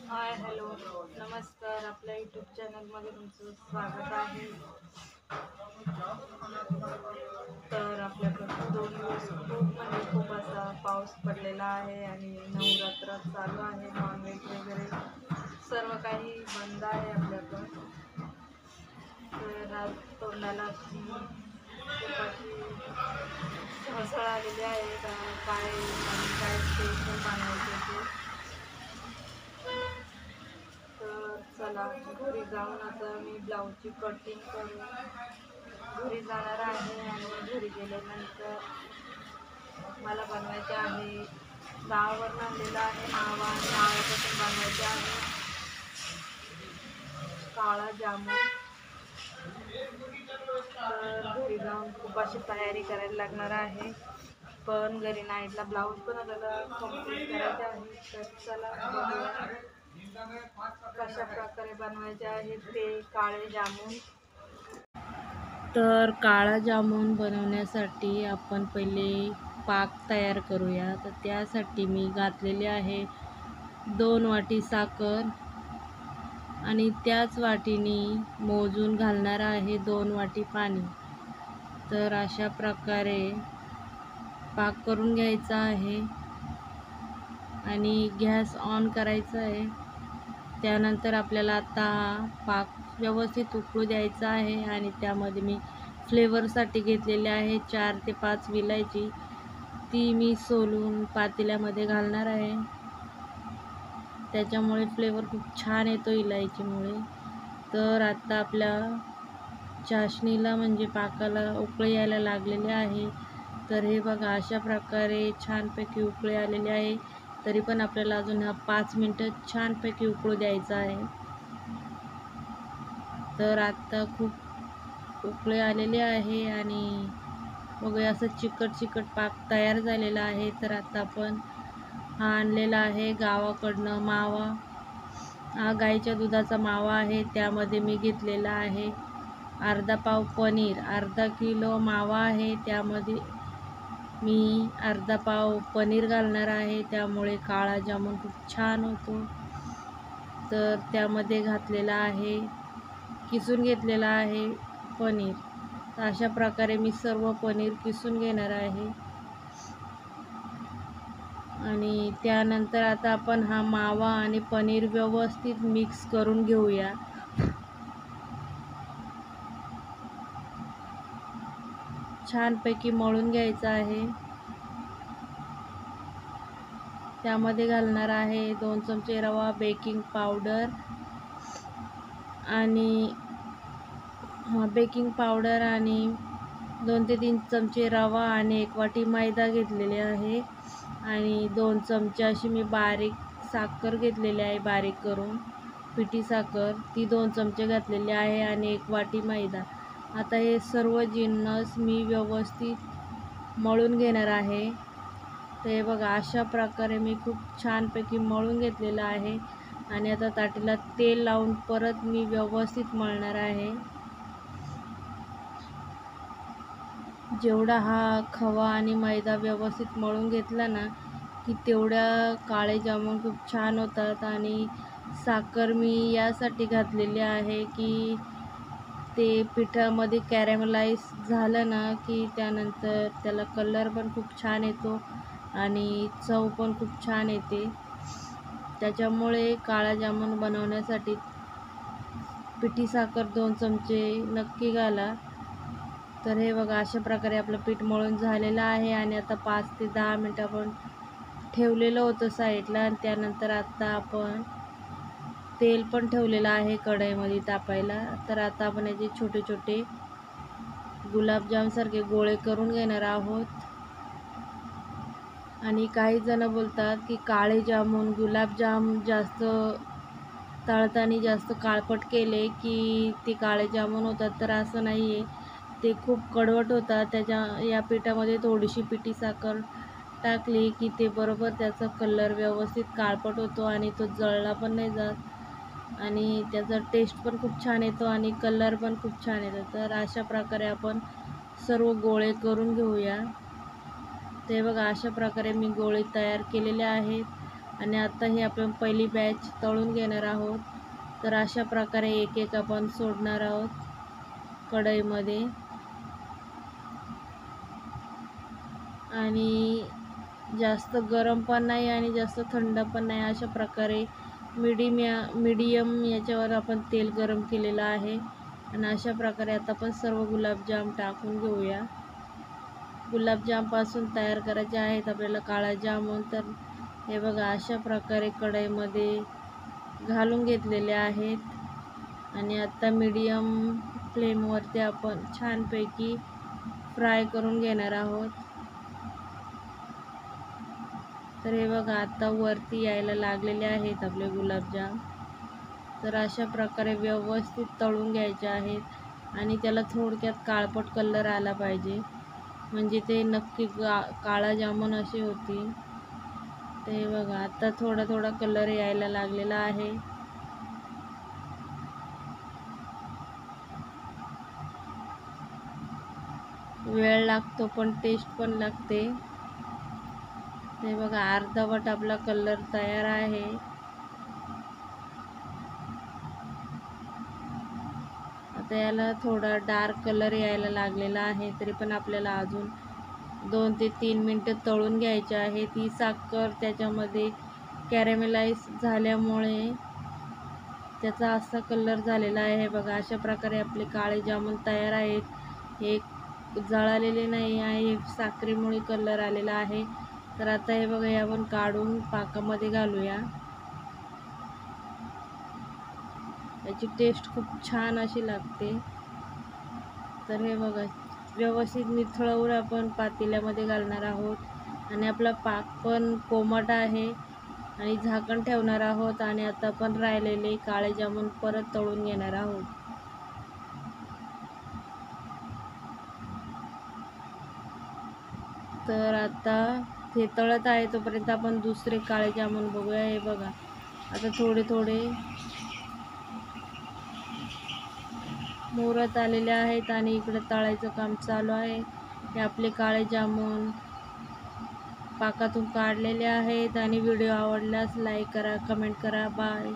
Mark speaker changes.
Speaker 1: Hi hello नमस्कार. आपल्या YouTube चॅनलमध्ये तुमचं स्वागत आहे. तर आपल्याकडे 2 दिवस खूप असा पाऊस पडलेला आहे आणि नवरात्र चालू आहे. नॉनव्हेज वगैरे सर्व काही बंद आहे आपल्याकडं. तर आज तोंडाला खूप अशी हसळ आलेली आहे. काय स्पेशल बनायचे ते. तर चला घरी जाऊन आता मी ब्लाऊजची कटिंग करून घरी जाणार आहे आणि घरी गेल्यानंतर मला बनवायचे आहे. गावावरून आणलेला आहे मावा आणि माव्यापासून बनवायचे आहे काळा जामून. तर घरी जाऊन खूप अशी तयारी करायला लागणार आहे. पण घरी नाईटला ब्लाऊज पण आपल्याला कम्प्लीट करायचे आहे. तर चला बघूया कशा प्रकारे बनवायचे आहेत ते काळे जामून. तर काळा जामून बनवण्यासाठी आपण पहिले पाक तयार करूया. तर त्यासाठी मी घातलेले आहे 2 वाटी साखर आणि त्याच वाटीने मोजून घालणार आहे 2 वाटी पाणी. तर अशा प्रकारे पाक करून घ्यायचा आहे आणि गॅस ऑन करायचा आहे. त्यानंतर आपल्याला आता पाक व्यवस्थित उकळू द्यायचा आहे आणि त्यामध्ये मी फ्लेवरसाठी घेतलेले आहे 4 ते 5 विलायची. ती मी सोलून पातेल्यामध्ये घालणार आहे. त्याच्यामुळे फ्लेवर खूप छान येतो इलायचीमुळे. तर आता आपल्या चाशणीला म्हणजे पाकाला उकळी यायला लागलेले आहे. तर हे बघा अशा प्रकारे छानपैकी उकळी आलेली आहे. तरी पण आपल्याला अजून 5 मिनटं छानपैकी उकळू द्यायचं आहे. तर आता खूप उकळी आलेली आहे आणि बघूया असं चिकट पाक तयार झालेला आहे. तर आता आपण हा आणलेला आहे गावाकडनं मावा. हा गाईच्या दुधाचा मावा आहे. त्यामध्ये मी घेतलेला आहे अर्धा पाव पनीर. अर्धा किलो मावा आहे त्यामध्ये मी अर्धा पाव पनीर घालणार आहे. त्यामुळे काळा जामून खूप छान होतो. तर त्यामध्ये घातलेला आहे किसून घेतलेला आहे पनीर. तर अशा प्रकारे मी सर्व पनीर किसून घेणार आहे आणि त्यानंतर आता आपण हा मावा आणि पनीर व्यवस्थित मिक्स करून घेऊया. छानपैकी मळून घ्यायचं आहे. त्यामध्ये घालणार आहे 2 चमचे रवा, बेकिंग पावडर आणि बेकिंग पावडर आणि 2 ते 3 चमचे रवा आणि 1 वाटी मैदा घेतलेले आहे आणि 2 चमचे अशी मी बारीक साखर घेतलेली आहे बारीक करून पिठी साखर. ती 2 चमचे घातलेली आहे आणि 1 वाटी मैदा. आता हे सर्व जिन्नस मी व्यवस्थित मळून घेणार आहे. तर हे बघा अशा प्रकारे मी खूप छानपैकी मळून घेतलेलं आहे आणि आता ताटीला तेल लावून परत मी व्यवस्थित मळणार आहे. जेवढा हा खवा आणि मैदा व्यवस्थित मळून घेतला ना की तेवढ्या काळे जामून खूप छान होतात. आणि साखर मी यासाठी घातलेली आहे की ते पिठामध्ये कॅरेमलाइज झालं ना की त्यानंतर त्याला कलर पण खूप छान येतो आणि चव पण खूप छान येते. त्याच्यामुळे काळा जामून बनवण्यासाठी पिठी साखर 2 चमचे नक्की घाला. तर हे बघा अशा प्रकारे आपलं पीठ मळून झालेलं आहे आणि आता 5 ते 10 मिनटं आपण ठेवलेलं होतं साईडला. आणि त्यानंतर आता आपण तेल पण ठेवलेलं आहे कढईमध्ये तापायला. तर आता आपण याचे छोटे छोटे गुलाबजामसारखे गोळे करून घेणार आहोत. आणि काही जण बोलतात की काळे जामून गुलाबजाम जास्त तळताना जास्त काळपट केले की ते काळे जामून होतात. तर असं नाही आहे, ते खूप कडवट होतात. या पिठामध्ये थोडीशी पिठी साखर टाकली की ते बरोबर त्याचा कलर व्यवस्थित काळपट होतो आणि तो जळला पण नाही जात आणि त्याचा टेस्ट पण खूप छान येतो आणि कलर पण खूप छान येतो. तर अशा प्रकारे आपण सर्व गोळे करून घेऊया. ते बघा अशा प्रकारे मी गोळे तयार केलेले आहेत आणि आता ही आपण पहिली बॅच तळून घेणार आहोत. तर अशा प्रकारे एक एक आपण सोडणार आहोत कढईमध्ये. आणि जास्त गरम पण नाही आणि जास्त थंड पण नाही, अशा प्रकारे मीडियम याच्यावर आपण तेल गरम केलेलं आहे. आणि अशा प्रकारे आता आपण सर्व गुलाबजाम टाकून घेऊया. गुलाबजामपासून तयार करायचे आहेत आपल्याला काळा जामून. तर हे बघा अशा प्रकारे कढईमध्ये घालून घेतलेले आहेत आणि आता मीडियम फ्लेमवरती आपण छानपैकी फ्राय करून घेणार आहोत. तर हे बघा आता वरती यायला लागलेले आहेत आपले गुलाबजाम. तर अशा प्रकारे व्यवस्थित तळून घ्यायचे आहेत आणि त्याला थोडक्यात काळपट कलर आला पाहिजे, म्हणजे ते नक्की काळा जामुन असे होतील. ते बघा आता थोडा थोडा कलर यायला लागलेला आहे. वेळ लागतो पण टेस्ट पण लागते. ते बघा अर्धवट आपला कलर तयार आहे. आता याला थोडा डार्क कलर यायला लागलेला आहे, तरी पण आपल्याला अजून 2 ते 3 मिनटं तळून घ्यायचे आहे. ती साखर त्याच्यामध्ये कॅरेमेलाइज झाल्यामुळे त्याचा असा कलर झालेला आहे. हे बघा अशा प्रकारे आपले काळे जामून तयार आहेत. हे जळालेले नाही आहे, हे साखरेमुळे कलर आलेला आहे. तर आता हे बघा हे आपण काढून पाकामध्ये घालूया. याची टेस्ट खूप छान अशी लागते. तर हे बघा व्यवस्थित निथळवून आपण पातेल्यामध्ये घालणार आहोत आणि आपला पाक पण कोमट आहे आणि झाकण ठेवणार आहोत. आणि आता आपण राहिलेले काळे जामून परत तळून घेणार आहोत. तर आता हे तळत आहे तोपर्यंत आपण दुसरे काळे जामून बघूया. हे बघा आता थोडे थोडे मुरत आलेले आहेत आणि इकडे तळायचं काम चालू आहे. हे आपले काळे जामून पाकातून काढलेले आहेत. आणि व्हिडिओ आवडल्यास लाईक करा, कमेंट करा. बाय.